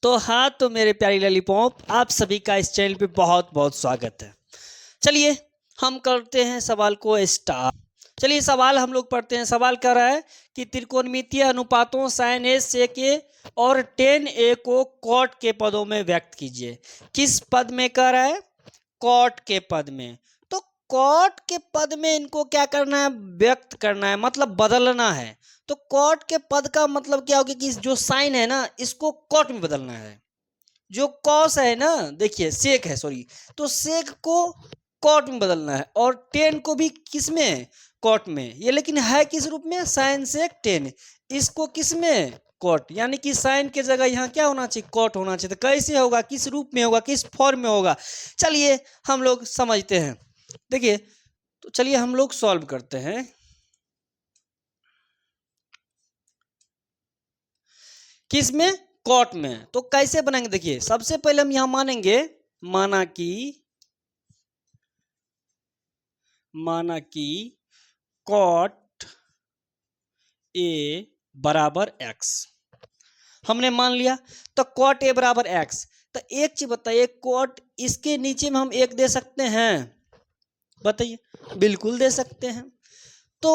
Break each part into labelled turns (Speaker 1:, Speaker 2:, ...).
Speaker 1: तो हाँ, तो मेरे प्यारी लॉलीपॉप, आप सभी का इस चैनल पे बहुत बहुत स्वागत है। चलिए हम करते हैं सवाल को स्टार्ट। चलिए सवाल हम लोग पढ़ते हैं। सवाल कह रहा है कि त्रिकोणमितीय अनुपातों sin a sec a और tan a को cot के पदों में व्यक्त कीजिए। किस पद में कह रहा है? cot के पद में। तो cot के पद में इनको क्या करना है? व्यक्त करना है, मतलब बदलना है। तो cot के पद का मतलब क्या होगा कि जो साइन है ना, इसको cot में बदलना है। जो cos है ना, देखिए सेक है, सॉरी, तो सेक को कॉट में बदलना है और टेन को भी किस में? कॉट में। ये लेकिन है किस रूप में? साइन सेक टेन। इसको किस में? कॉट, यानी कि साइन के जगह यहाँ क्या होना चाहिए? कॉट होना चाहिए। तो कैसे होगा, किस रूप में होगा, किस फॉर्म में होगा? चलिए हम लोग समझते हैं। देखिए, तो चलिए हम लोग सॉल्व करते हैं। किस में? कॉट में। तो कैसे बनाएंगे? देखिए सबसे पहले हम यहां मानेंगे, माना कि कॉट ए बराबर एक्स हमने मान लिया। तो कॉट ए बराबर एक्स। तो एक चीज बताइए, कॉट इसके नीचे में हम एक दे सकते हैं? बताइए, बिल्कुल दे सकते हैं। तो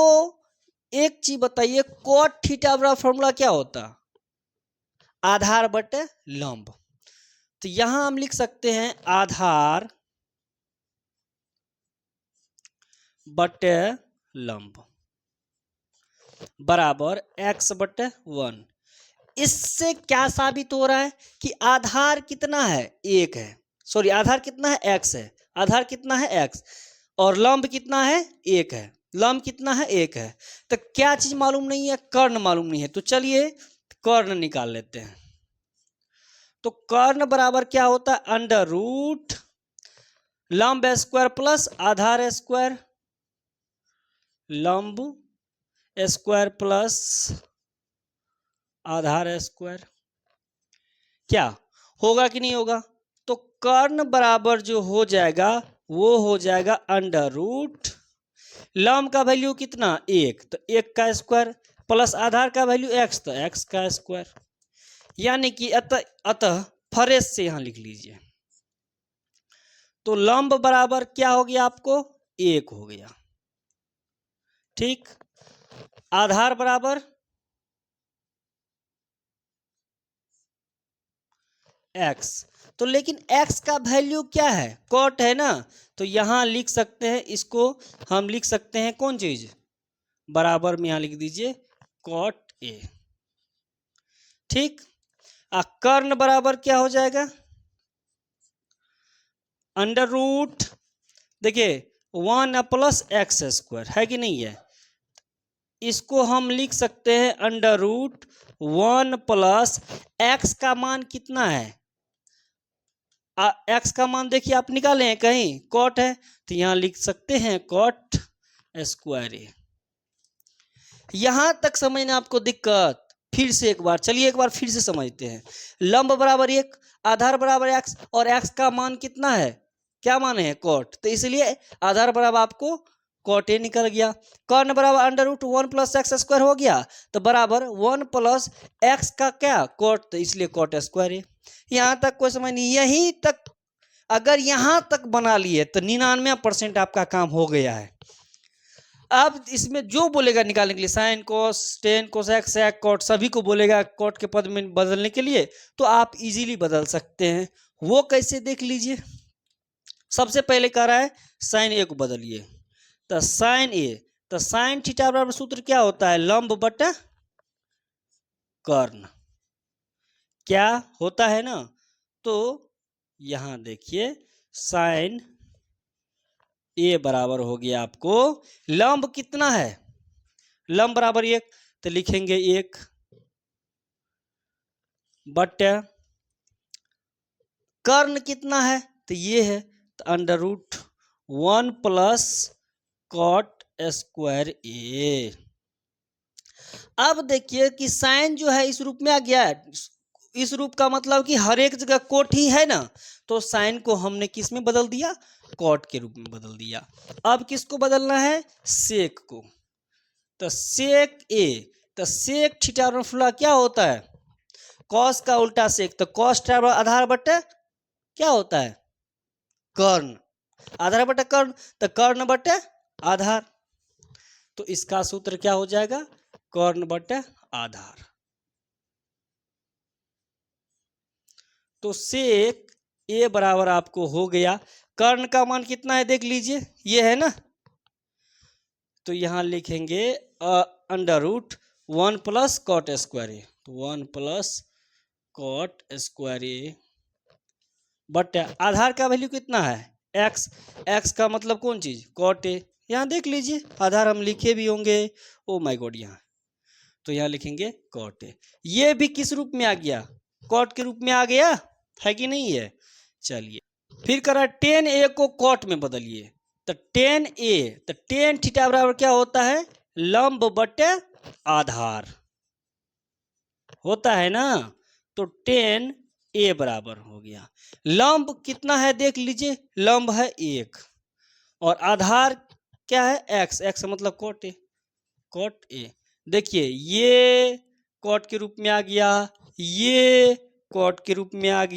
Speaker 1: एक चीज बताइए, कॉट थीटा बराबर फॉर्मूला क्या होता? आधार बटे लंब। तो यहां हम लिख सकते हैं आधार बटे लंब बराबर एक्स बटे 1। इससे क्या साबित हो रहा है कि आधार कितना है? एक है। सॉरी, आधार कितना है? एक्स है। आधार कितना है? एक्स। और लंब कितना है? एक है। लंब कितना है? एक है। तो क्या चीज मालूम नहीं है? कर्ण मालूम नहीं है। तो चलिए कर्ण निकाल लेते हैं। तो कर्ण बराबर क्या होता है? अंडर रूट लंब स्क्वायर प्लस आधार स्क्वायर, लंब स्क्वायर प्लस आधार स्क्वायर। क्या होगा कि नहीं होगा? तो कर्ण बराबर जो हो जाएगा वो हो जाएगा अंडर रूट लंब का वैल्यू कितना? एक, तो एक का स्क्वायर प्लस आधार का वैल्यू एक्स, तो एक्स का स्क्वायर। यानी कि अतः फरेश से यहां लिख लीजिए। तो लंब बराबर क्या हो गया आपको? एक हो गया। ठीक। आधार बराबर एक्स। तो लेकिन एक्स का वैल्यू क्या है? कॉट है ना। तो यहां लिख सकते हैं इसको, हम लिख सकते हैं कौन चीज? बराबर में यहां लिख दीजिए कॉट ए। ठीक। कर्ण बराबर क्या हो जाएगा? अंडर रूट, देखिए 1 प्लस एक्स स्क्वायर, है कि नहीं है? इसको हम लिख सकते हैं अंडर रूट 1 प्लस एक्स का मान कितना है? एक्स का मान देखिए आप निकाले हैं कहीं? कॉट है, तो यहां लिख सकते हैं कॉट स्क्वायर ए। यहां तक समझना आपको दिक्कत? फिर से एक बार चलिए, एक बार फिर से समझते हैं। लंब बराबर एक, आधार बराबर एक्स, और एक्स का मान कितना है? क्या मान है? कॉट। तो इसलिए आधार बराबर आपको कॉट ए निकल गया। कर्ण बराबर under root 1 plus x square हो गया। तो बराबर 1 प्लस एक्स का क्या? कॉट, तो इसलिए कॉट स्क्वायर ए। यहां तक कोई समझ नहीं? यहीं तक अगर यहां तक बना लिए तो 99% आपका काम हो गया है। अब इसमें जो बोलेगा निकालने के लिए, sine cos tan cosec sec cot, सभी को बोलेगा कॉट के पद में बदलने के लिए, तो आप इजीली बदल सकते हैं। वो कैसे देख लीजिए। सबसे पहले कह रहा है साइन ए को बदलिए। तो साइन ए, तो साइन थीटा बराबर सूत्र क्या होता है? लंब बटा कर्ण। क्या होता है ना? तो यहां देखिए साइन ए बराबर हो गया आपको, लंब कितना है? लंब बराबर एक, तो लिखेंगे एक बट कर्ण कितना है? तो ये है, तो under root 1 plus cot square A. अब देखिए कि साइन जो है इस रूप में आ गया है। इस रूप का मतलब कि हर एक जगह कोट ही है ना, तो साइन को हमने किस में बदल दिया? कॉट के रूप में बदल दिया। अब किसको बदलना है? सेक को। तो सेक ए, तो सेक थीटा फॉर्मूला क्या होता है? कॉस का उल्टा सेक, तो कॉस आधार बटे क्या होता है, कर्ण, आधार बटे कर्ण, तो कर्ण बटे आधार, तो इसका सूत्र क्या हो जाएगा, कर्ण बटे आधार। तो सेक ए बराबर आपको हो गया, कर्ण का मान कितना है देख लीजिए, ये है ना, तो यहां लिखेंगे under root 1 plus cot square A, तो 1 plus cot square A but आधार का वैल्यू कितना है x, x का मतलब कौन चीज, कॉट ए, यहाँ देख लीजिए आधार हम लिखे भी होंगे, ओ माय गॉड यहाँ, तो यहाँ लिखेंगे कॉट ए, ये भी किस रूप में आ गया, कॉट के रूप में आ गया है कि नहीं है। चलिए फिर करा टेन ए को कॉट में बदलिए, तो टेन ए, तो टेन थीटा बराबर क्या होता है, लंब बटे आधार होता है ना, तो टेन ए बराबर हो गया, लंब कितना है देख लीजिए, लंब है 1 और आधार क्या है x, x मतलब कॉट ए, कॉट ए, देखिए ये कॉट के रूप में आ गया, ये कॉट के रूप में आ गया।